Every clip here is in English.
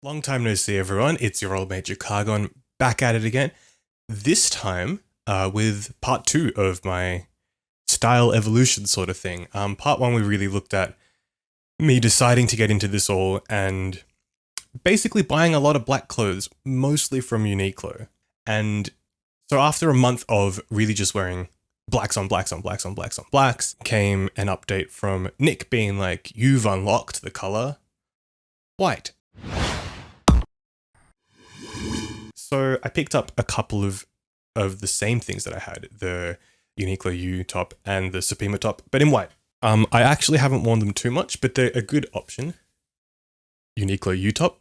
Long time no see, everyone. It's your old mate Chicagon back at it again. This time with part 2 of my style evolution sort of thing. Part 1 we really looked at me deciding to get into this all and basically buying a lot of black clothes, mostly from Uniqlo. And so after a month of really just wearing blacks on blacks on blacks on blacks on blacks, came an update from Nick being like, "You've unlocked the color white." So I picked up a couple of the same things that I had, the Uniqlo U top and the Supima top, but in white. I actually haven't worn them too much, but they're a good option. Uniqlo U top.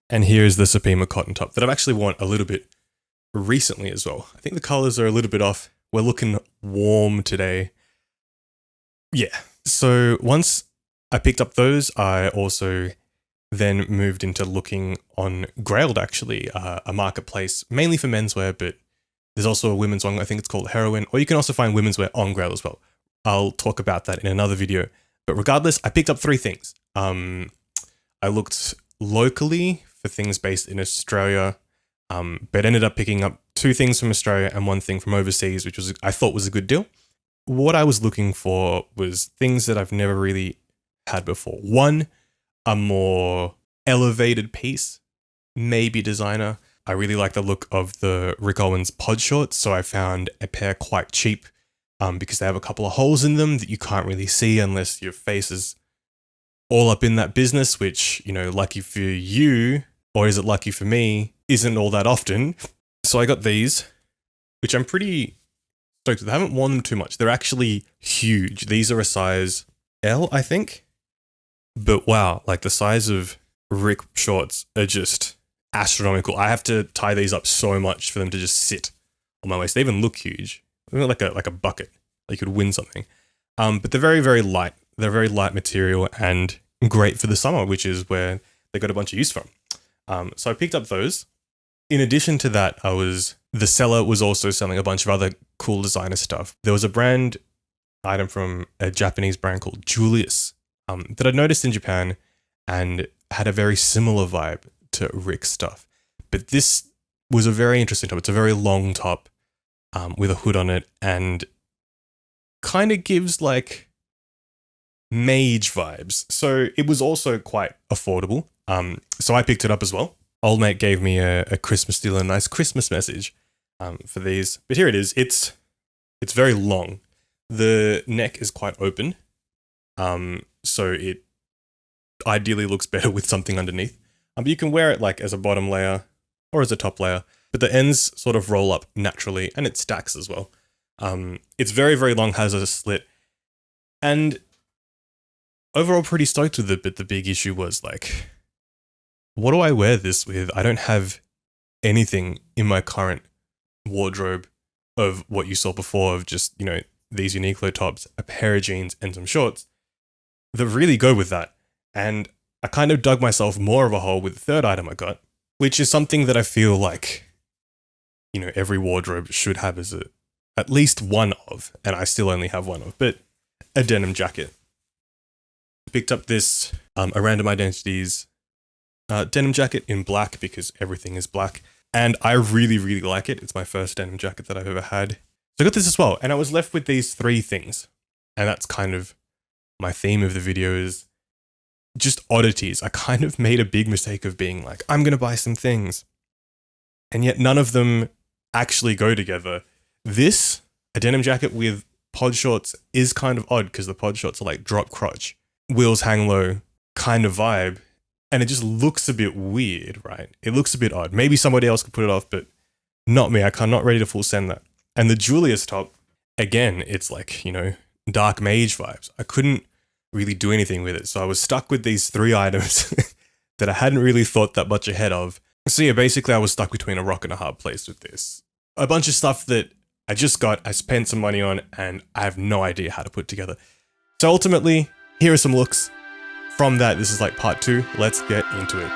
And here's the Supima cotton top that I've actually worn a little bit recently as well. I think the colors are a little bit off. We're looking warm today. Yeah. So once I picked up those, I also then moved into looking on Grailed, actually, a marketplace mainly for menswear, but there's also a women's one. I think it's called Heroin, or you can also find women's wear on Grailed as well. I'll talk about that in another video. But regardless, I picked up 3 things. I looked locally for things based in Australia, but ended up picking up 2 things from Australia and 1 thing from overseas, which I thought was a good deal. What I was looking for was things that I've never really had before. One, a more elevated piece, maybe designer. I really like the look of the Rick Owens pod shorts, so I found a pair quite cheap because they have a couple of holes in them that you can't really see unless your face is all up in that business, which, you know, lucky for you, or is it lucky for me, isn't all that often. So I got these, which I'm pretty stoked with. I haven't worn them too much. They're actually huge. These are a size L, I think. But wow, like the size of Rick shorts are just astronomical. I have to tie these up so much for them to just sit on my waist. They even look huge. They look like a bucket. Like you could win something. But they're very, very light. They're very light material and great for the summer, which is where they got a bunch of use from. So I picked up those. In addition to that, the seller was also selling a bunch of other cool designer stuff. There was a brand item from a Japanese brand called Julius that I'd noticed in Japan and had a very similar vibe to Rick's stuff. But this was a very interesting top. It's a very long top with a hood on it and kind of gives like mage vibes. So it was also quite affordable. So I picked it up as well. Old mate gave me a Christmas deal, a nice Christmas message for these. But here it is. It's very long. The neck is quite open. So it ideally looks better with something underneath. But you can wear it like as a bottom layer or as a top layer. But the ends sort of roll up naturally and it stacks as well. It's very, very long, has a slit. And overall pretty stoked with it, but the big issue was like, what do I wear this with? I don't have anything in my current wardrobe of what you saw before of just, you know, these Uniqlo tops, a pair of jeans and some shorts that really go with that. And I kind of dug myself more of a hole with the third item I got, which is something that I feel like, you know, every wardrobe should have as at least one of, and I still only have one of, but a denim jacket. Picked up this a Random Identities denim jacket in black because everything is black. And I really, really like it. It's my first denim jacket that I've ever had. So I got this as well. And I was left with these 3 things. And that's kind of my theme of the video is just oddities. I kind of made a big mistake of being like, I'm going to buy some things. And yet none of them actually go together. This, a denim jacket with pod shorts, is kind of odd because the pod shorts are like drop crotch, wheels hang low kind of vibe. And it just looks a bit weird, right? It looks a bit odd. Maybe somebody else could put it off, but not me. I'm not ready to full send that. And the Julius top, again, it's like, you know, dark mage vibes. I couldn't really do anything with it. So I was stuck with these 3 items that I hadn't really thought that much ahead of. So yeah, basically I was stuck between a rock and a hard place with this. A bunch of stuff that I just got, I spent some money on, and I have no idea how to put together. So ultimately, here are some looks. From that, this is like part 2. Let's get into it.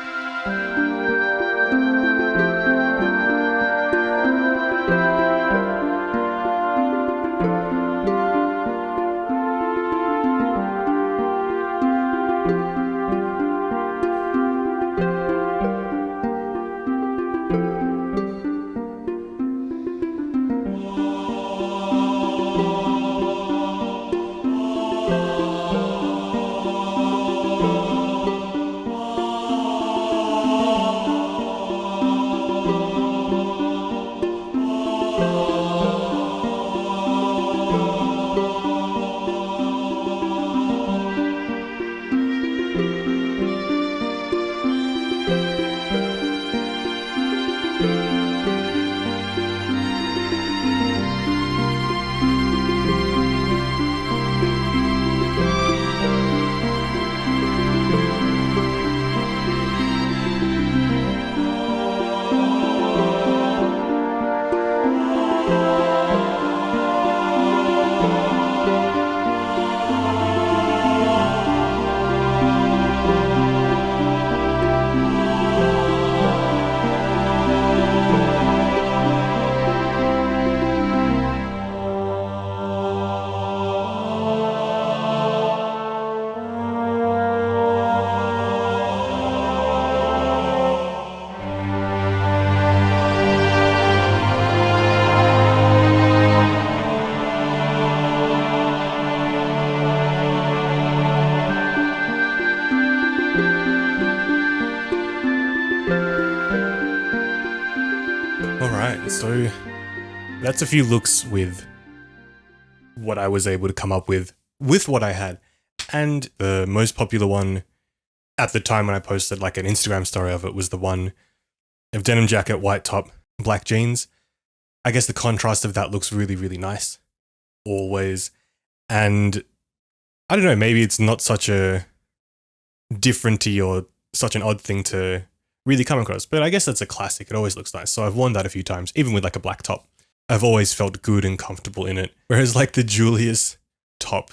right, so that's a few looks with what I was able to come up with what I had. And the most popular one at the time when I posted like an Instagram story of it was the one of denim jacket, white top, black jeans. I guess the contrast of that looks really, really nice. Always. And I don't know, maybe it's not such a differenty or such an odd thing to really come across, but I guess that's a classic. It always looks nice. So I've worn that a few times, even with like a black top. I've always felt good and comfortable in it. Whereas like the Julius top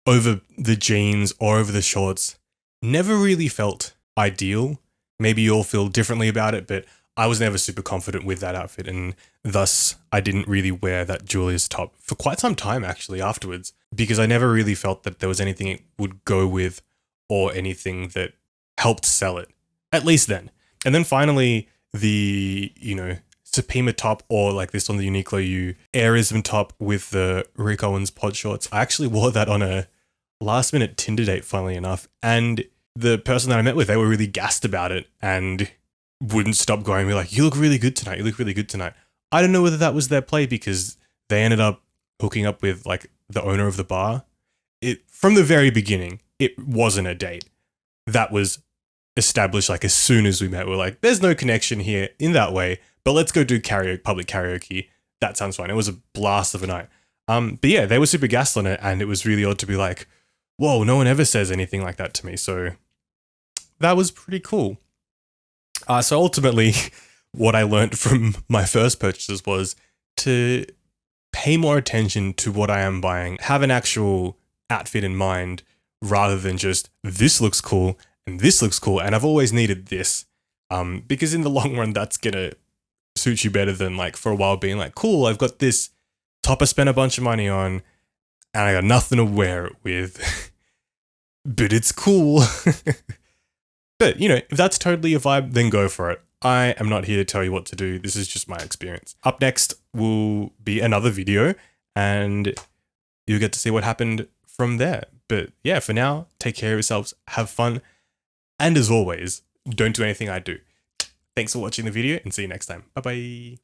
over the jeans or over the shorts never really felt ideal. Maybe you all feel differently about it, but I was never super confident with that outfit, and thus I didn't really wear that Julius top for quite some time actually afterwards, because I never really felt that there was anything it would go with or anything that helped sell it, at least then. And then finally, the, Supima top, or like this on the Uniqlo U Airism top with the Rick Owens pod shorts. I actually wore that on a last minute Tinder date, funnily enough, and the person that I met with, they were really gassed about it and wouldn't stop going, be like, you look really good tonight, you look really good tonight. I don't know whether that was their play, because they ended up hooking up with like the owner of the bar. From the very beginning, it wasn't a date. That was established like as soon as we met. We're like, there's no connection here in that way, but let's go do karaoke, public karaoke. That sounds fun. It was a blast of a night. But yeah, they were super gassed on it, and it was really odd to be like, whoa, no one ever says anything like that to me. So that was pretty cool. So ultimately, what I learned from my first purchases was to pay more attention to what I am buying, have an actual outfit in mind, rather than just, this looks cool and this looks cool, and I've always needed this. Because in the long run, that's gonna suit you better than like for a while being like, cool, I've got this top I spent a bunch of money on and I got nothing to wear it with. But it's cool. But, if that's totally a vibe, then go for it. I am not here to tell you what to do. This is just my experience. Up next will be another video, and you'll get to see what happened from there. But yeah, for now, take care of yourselves, have fun, and as always, don't do anything I do. Thanks for watching the video, and see you next time. Bye-bye.